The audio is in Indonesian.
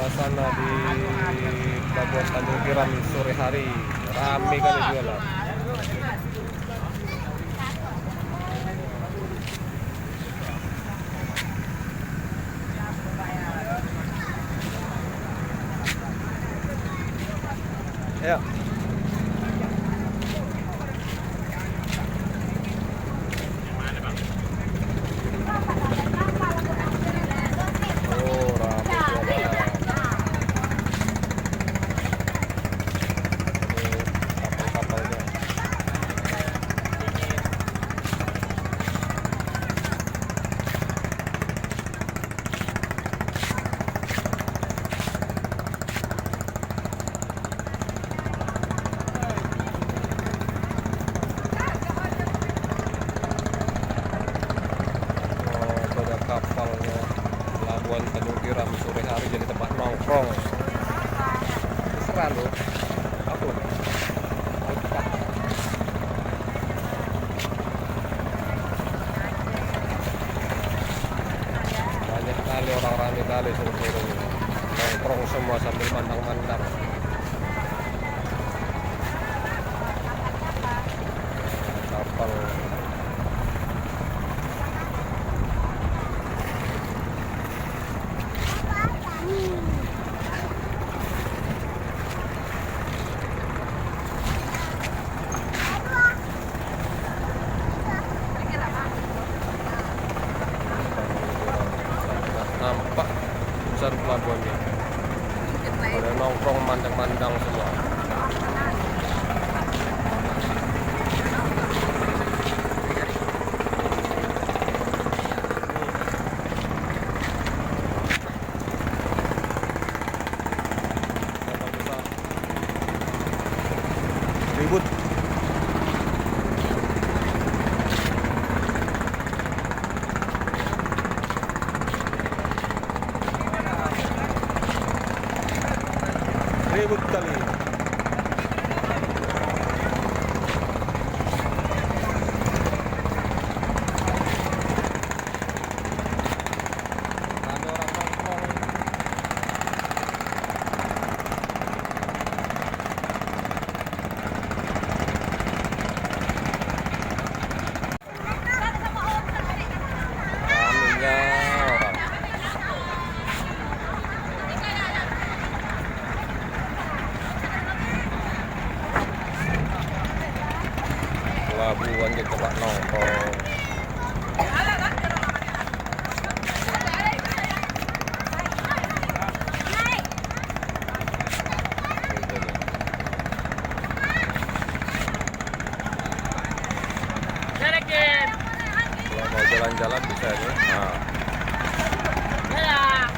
suasana di Pelabuhan Tanjung Tiram sore hari ramai kali jualan. Ya. Oh, ramai jualan. Ini kapal-kapalnya. Kapalnya Pelabuhan Tanjung Tiram sore hari jadi tempat nongkrong. Serah loh. Aku. Banyak kali orang ramai kali sore ini. Nongkrong semua sambil mandang-mandang. Kapal. Nampak besar pelabuhannya. Ada nongkrong mandang-mandang semua. Ribut. Ribut kali. Ada orang nongkrong. Ramainya orang. Pelabuhan jadi tempat nongkrong. Kalau mau jalan-jalan bisa ya. Nah.